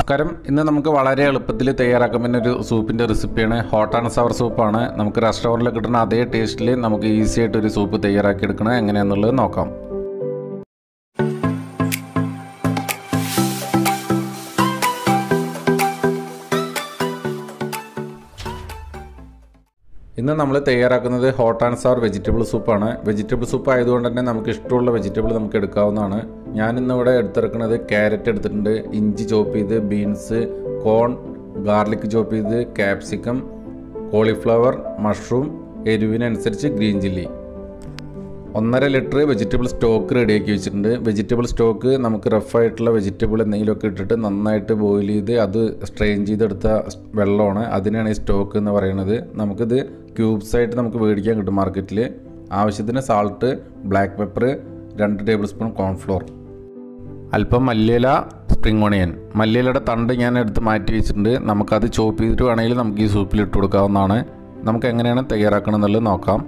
നമസ്കാരം. ഇന്ന് നമുക്ക് വളരെ എളുപ്പത്തിൽ തയ്യാറാക്കാൻ പറ്റുന്ന ഒരു സൂപ്പിൻ്റെ റെസിപ്പിയാണ്. ഹോട്ട് ആൻഡ് സവർ സൂപ്പാണ്. നമുക്ക് റെസ്റ്റോറൻറ്റിൽ കിട്ടുന്ന അതേ ടേസ്റ്റിൽ നമുക്ക് ഈസി ആയിട്ട് ഒരു സൂപ്പ് തയ്യാറാക്കി എടുക്കണം. എങ്ങനെയാണെന്നുള്ളത് നോക്കാം. ഇന്ന് നമ്മൾ തയ്യാറാക്കുന്നത് ഹോട്ട് ആൻഡ് സവർ വെജിറ്റബിൾ സൂപ്പാണ്. വെജിറ്റബിൾ സൂപ്പ് ആയതുകൊണ്ട് തന്നെ നമുക്ക് ഇഷ്ടമുള്ള വെജിറ്റബിൾ നമുക്ക് എടുക്കാവുന്നതാണ്. ഞാനിന്നിവിടെ എടുത്തിരിക്കുന്നത് ക്യാരറ്റ് എടുത്തിട്ടുണ്ട്, ഇഞ്ചി ചോപ്പ് ചെയ്ത്, ബീൻസ്, കോൺ, ഗാർലിക് ചോപ്പ് ചെയ്ത്, ക്യാപ്സിക്കം, കോളിഫ്ലവർ, മഷ്റൂം, എരിവിനനുസരിച്ച് green chilli. 1.5 litre vegetable stock റെഡിയാക്കി വെച്ചിട്ടുണ്ട്. വെജിറ്റബിൾ സ്റ്റോക്ക് നമുക്ക് റഫായിട്ടുള്ള വെജിറ്റബിൾ എന്തെങ്കിലുമൊക്കെ ഇട്ടിട്ട് നന്നായിട്ട് ബോയിൽ ചെയ്ത് അത് സ്ട്രെയിൻ ചെയ്തെടുത്ത വെള്ളമാണ്. അതിനാണ് ഈ സ്റ്റോക്ക് എന്ന് പറയുന്നത്. നമുക്കിത് ക്യൂബ്സായിട്ട് നമുക്ക് മേടിക്കാൻ കിട്ടും മാർക്കറ്റിൽ. ആവശ്യത്തിന് salt, black pepper, 2 table spoon cornflour, അല്പം മല്ലിയില, സ്പ്രിംഗ് ഓണിയൻ. മല്ലിയിലയുടെ തണ്ട് ഞാൻ എടുത്ത് മാറ്റി വെച്ചിട്ടുണ്ട്. നമുക്കത് ചോപ്പ് ചെയ്തിട്ട് വേണമെങ്കിൽ നമുക്ക് ഈ സൂപ്പിൽ ഇട്ട് കൊടുക്കാവുന്നതാണ്. നമുക്ക് എങ്ങനെയാണ് തയ്യാറാക്കണം എന്നുള്ളത് നോക്കാം.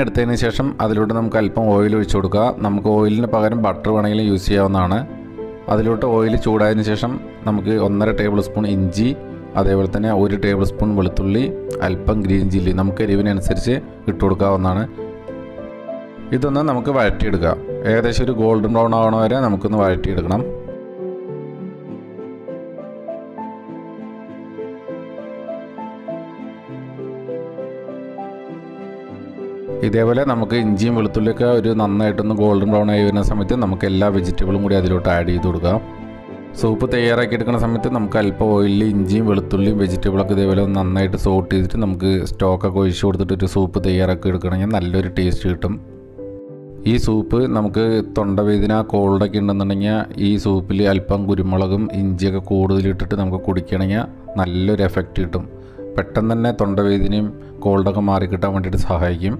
എടുത്തതിന് ശേഷം അതിലോട്ട് നമുക്ക് അല്പം ഓയിൽ ഒഴിച്ച് കൊടുക്കുക. നമുക്ക് ഓയിലിന് പകരം ബട്ടർ വേണമെങ്കിലും യൂസ് ചെയ്യാവുന്നതാണ്. അതിലോട്ട് ഓയിൽ ചൂടായതിനു ശേഷം നമുക്ക് 1.5 ടേബിൾ സ്പൂൺ ഇഞ്ചി, അതേപോലെ തന്നെ 1 ടേബിൾ സ്പൂൺ വെളുത്തുള്ളി, അല്പം ഗ്രീൻ ചില്ലി നമുക്ക് എരിവിനനുസരിച്ച് ഇട്ട് കൊടുക്കാവുന്നതാണ്. ഇതൊന്ന് നമുക്ക് വഴറ്റിയെടുക്കാം. ഏകദേശം ഒരു ഗോൾഡൻ ബ്രൗൺ ആവണ വരെ നമുക്കൊന്ന് വഴറ്റിയെടുക്കണം. ഇതേപോലെ നമുക്ക് ഇഞ്ചിയും വെളുത്തുള്ളിയൊക്കെ ഒരു നന്നായിട്ടൊന്ന് ഗോൾഡൻ ബ്രൗൺ ആയി വരുന്ന സമയത്ത് നമുക്ക് എല്ലാ വെജിറ്റബിളും കൂടി അതിലോട്ട് ആഡ് ചെയ്ത് കൊടുക്കാം. സൂപ്പ് തയ്യാറാക്കി എടുക്കുന്ന സമയത്ത് നമുക്ക് അല്പം ഓയിലിൽ ഇഞ്ചിയും വെളുത്തുള്ളിയും വെജിറ്റബിളൊക്കെ ഇതേപോലെ നന്നായിട്ട് സോട്ട് ചെയ്തിട്ട് നമുക്ക് സ്റ്റോക്കൊക്കെ ഒഴിച്ച് കൊടുത്തിട്ട് ഒരു സൂപ്പ് തയ്യാറാക്കി എടുക്കണമെങ്കിൽ നല്ലൊരു ടേസ്റ്റ് കിട്ടും. ഈ സൂപ്പ് നമുക്ക് തൊണ്ടവേദന, കോൾഡൊക്കെ ഉണ്ടെന്നുണ്ടെങ്കിൽ ഈ സൂപ്പിൽ അല്പം കുരുമുളകും ഇഞ്ചിയൊക്കെ കൂടുതലിട്ടിട്ട് നമുക്ക് കുടിക്കണമെങ്കിൽ നല്ലൊരു എഫക്റ്റ് കിട്ടും. പെട്ടെന്ന് തന്നെ തൊണ്ടവേദനയും കോൾഡൊക്കെ മാറിക്കിട്ടാൻ വേണ്ടിയിട്ട് സഹായിക്കും.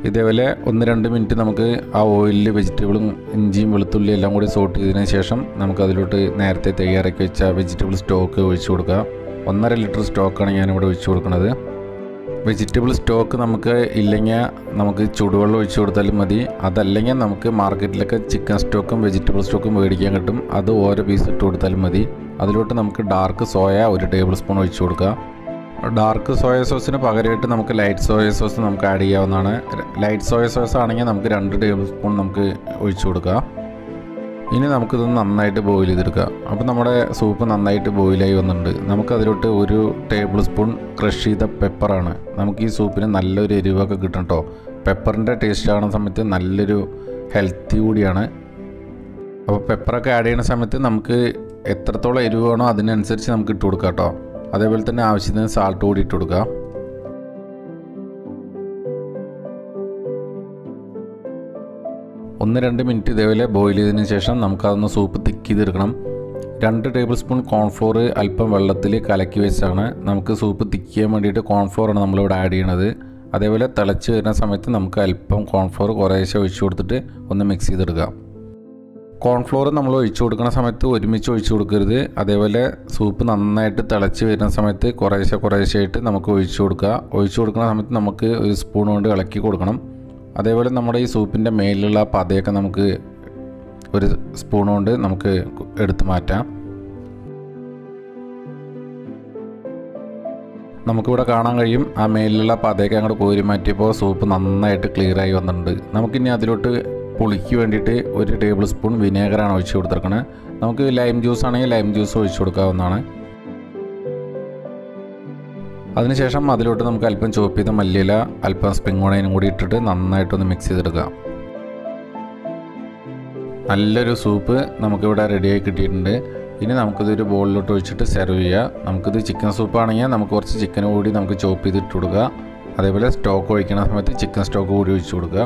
ഇതേപോലെ 1-2 മിനിറ്റ് നമുക്ക് ആ ഓയിലിൽ വെജിറ്റബിളും ഇഞ്ചിയും വെളുത്തുള്ളിയും എല്ലാം കൂടി സോട്ട് ചെയ്തതിന് ശേഷം നമുക്കതിലോട്ട് നേരത്തെ തയ്യാറാക്കി വെച്ച വെജിറ്റബിൾ സ്റ്റോക്ക് ഒഴിച്ച് കൊടുക്കുക. 1.5 ലിറ്റർ സ്റ്റോക്കാണ് ഞാനിവിടെ ഒഴിച്ച് കൊടുക്കുന്നത്. വെജിറ്റബിൾ സ്റ്റോക്ക് നമുക്ക് ഇല്ലെങ്കിൽ നമുക്ക് ചൂടുവെള്ളം ഒഴിച്ച് കൊടുത്താലും മതി. അതല്ലെങ്കിൽ നമുക്ക് മാർക്കറ്റിലൊക്കെ ചിക്കൻ സ്റ്റോക്കും വെജിറ്റബിൾ സ്റ്റോക്കും മേടിക്കാൻ കിട്ടും. അത് ഓരോ പീസ് ഇട്ട് കൊടുത്താലും മതി. അതിലോട്ട് നമുക്ക് ഡാർക്ക് സോയ 1 ടേബിൾ സ്പൂൺ ഒഴിച്ച് കൊടുക്കുക. ഡാർക്ക് സോയ സോസിന് പകരമായിട്ട് നമുക്ക് ലൈറ്റ് സോയ സോസ് നമുക്ക് ആഡ് ചെയ്യാവുന്നതാണ്. ലൈറ്റ് സോയ സോസ് ആണെങ്കിൽ നമുക്ക് 2 ടേബിൾ സ്പൂൺ നമുക്ക് ഒഴിച്ച് കൊടുക്കുക. ഇനി നമുക്കിതൊന്ന് നന്നായിട്ട് ബോയിൽ ചെയ്തെടുക്കുക. അപ്പോൾ നമ്മുടെ സൂപ്പ് നന്നായിട്ട് ബോയിലായി വന്നിട്ടുണ്ട്. നമുക്കതിലോട്ട് 1 ടേബിൾ സ്പൂൺ ക്രഷ് ചെയ്ത പെപ്പറാണ്. നമുക്ക് ഈ സൂപ്പിന് നല്ലൊരു എരിവൊക്കെ കിട്ടും കേട്ടോ. പെപ്പറിൻ്റെ ടേസ്റ്റ് ആവുന്ന സമയത്ത് നല്ലൊരു ഹെൽത്തി കൂടിയാണ്. അപ്പോൾ പെപ്പറൊക്കെ ആഡ് ചെയ്യുന്ന സമയത്ത് നമുക്ക് എത്രത്തോളം എരിവ് വേണോ അതിനനുസരിച്ച് നമുക്ക് ഇട്ട് കൊടുക്കാം കേട്ടോ. അതേപോലെ തന്നെ ആവശ്യത്തിന് സാൾട്ട് കൂടി ഇട്ട് കൊടുക്കുക. ഒന്ന് 2 മിനിറ്റ് ഇതേപോലെ ബോയിൽ ചെയ്തതിന് ശേഷം നമുക്കതൊന്ന് സൂപ്പ് തിക്ക് ചെയ്തെടുക്കണം. 2 ടേബിൾ സ്പൂൺ കോൺഫ്ലോർ അല്പം വെള്ളത്തിൽ കലക്കി വെച്ചാണ് നമുക്ക് സൂപ്പ് തിക്ക് ചെയ്യാൻ വേണ്ടിയിട്ട് കോൺഫ്ലോറാണ് നമ്മളിവിടെ ആഡ് ചെയ്യണത്. അതേപോലെ തിളച്ച് വരുന്ന സമയത്ത് നമുക്ക് അല്പം കോൺഫ്ലോർ കുറേശ്ശെ ഒഴിച്ച് കൊടുത്തിട്ട് ഒന്ന് മിക്സ് ചെയ്തെടുക്കാം. കോൺഫ്ലോർ നമ്മൾ ഒഴിച്ചു കൊടുക്കുന്ന സമയത്ത് ഒരുമിച്ച് ഒഴിച്ചു കൊടുക്കരുത്. അതേപോലെ സൂപ്പ് നന്നായിട്ട് തിളച്ച് വരുന്ന സമയത്ത് കുറേശ്ശെയായിട്ട് നമുക്ക് ഒഴിച്ചു കൊടുക്കുക. ഒഴിച്ചു കൊടുക്കുന്ന സമയത്ത് നമുക്ക് ഒരു സ്പൂൺ കൊണ്ട് ഇളക്കി കൊടുക്കണം. അതേപോലെ നമ്മുടെ ഈ സൂപ്പിൻ്റെ മേലിലുള്ള പതയൊക്കെ നമുക്ക് ഒരു സ്പൂൺ കൊണ്ട് നമുക്ക് എടുത്ത് മാറ്റാം. നമുക്കിവിടെ കാണാൻ കഴിയും ആ മേലിലുള്ള പതയൊക്കെ അങ്ങോട്ട് കോരി മാറ്റിയപ്പോൾ സൂപ്പ് നന്നായിട്ട് ക്ലിയറായി വന്നിട്ടുണ്ട്. നമുക്കിനി അതിലോട്ട് പുളിക്ക് വേണ്ടിയിട്ട് 1 ടേബിൾ സ്പൂൺ വിനേഗറാണ് ഒഴിച്ച് കൊടുത്തിരിക്കുന്നത്. നമുക്ക് ലൈം ജ്യൂസ് ആണെങ്കിൽ ലൈം ജ്യൂസ് ഒഴിച്ച് കൊടുക്കാവുന്നതാണ്. അതിനുശേഷം അതിലോട്ട് നമുക്ക് അല്പം ചോപ്പ് ചെയ്ത മല്ലിയില, അല്പം സ്പ്രിംഗ് ഓണിയനും കൂടി ഇട്ടിട്ട് നന്നായിട്ടൊന്ന് മിക്സ് ചെയ്തെടുക്കുക. നല്ലൊരു സൂപ്പ് നമുക്കിവിടെ റെഡിയായി കിട്ടിയിട്ടുണ്ട്. ഇനി നമുക്കിതൊരു ബോളിലോട്ട് ഒഴിച്ചിട്ട് സെർവ് ചെയ്യുക. നമുക്കിത് ചിക്കൻ സൂപ്പാണെങ്കിൽ നമുക്ക് കുറച്ച് ചിക്കൻ കൂടി നമുക്ക് ചോപ്പ് ചെയ്തിട്ട് കൊടുക്കുക. അതേപോലെ സ്റ്റോക്ക് ഒഴിക്കുന്ന സമയത്ത് ചിക്കൻ സ്റ്റോക്ക് കൂടി ഒഴിച്ച് കൊടുക്കുക.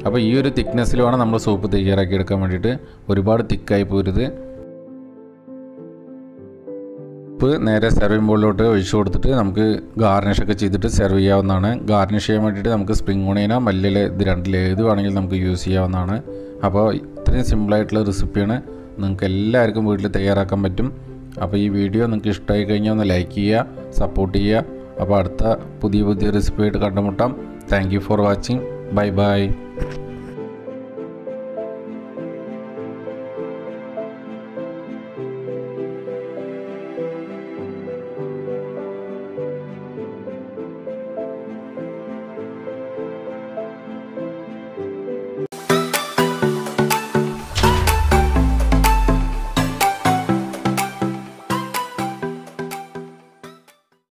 അപ്പോൾ ഈ ഒരു തിക്നെസ്സിൽ വേണം നമ്മൾ സൂപ്പ് തയ്യാറാക്കി എടുക്കാൻ വേണ്ടിയിട്ട്. ഒരുപാട് തിക്കായി പോരുത്. ഉപ്പ് നേരെ സെർവിങ് ബോളിലോട്ട് ഒഴിച്ച് കൊടുത്തിട്ട് നമുക്ക് ഗാർണിഷൊക്കെ ചെയ്തിട്ട് സെർവ് ചെയ്യാവുന്നതാണ്. ഗാർണിഷ് ചെയ്യാൻ വേണ്ടിയിട്ട് നമുക്ക് സ്പ്രിംഗ് ഓണിയനോ മല്ലിയില ഇത് രണ്ടിൽ ഏത് വേണമെങ്കിലും നമുക്ക് യൂസ് ചെയ്യാവുന്നതാണ്. അപ്പോൾ ഇത്രയും സിമ്പിളായിട്ടുള്ള റെസിപ്പിയാണ്. നിങ്ങൾക്ക് എല്ലാവർക്കും വീട്ടിൽ തയ്യാറാക്കാൻ പറ്റും. അപ്പോൾ ഈ വീഡിയോ നിങ്ങൾക്ക് ഇഷ്ടമായി കഴിഞ്ഞാൽ ഒന്ന് ലൈക്ക് ചെയ്യുക, സപ്പോർട്ട് ചെയ്യുക. അപ്പോൾ അടുത്ത പുതിയ റെസിപ്പി ആയിട്ട് കണ്ടുമുട്ടാം. Thank you for watching. Bye bye.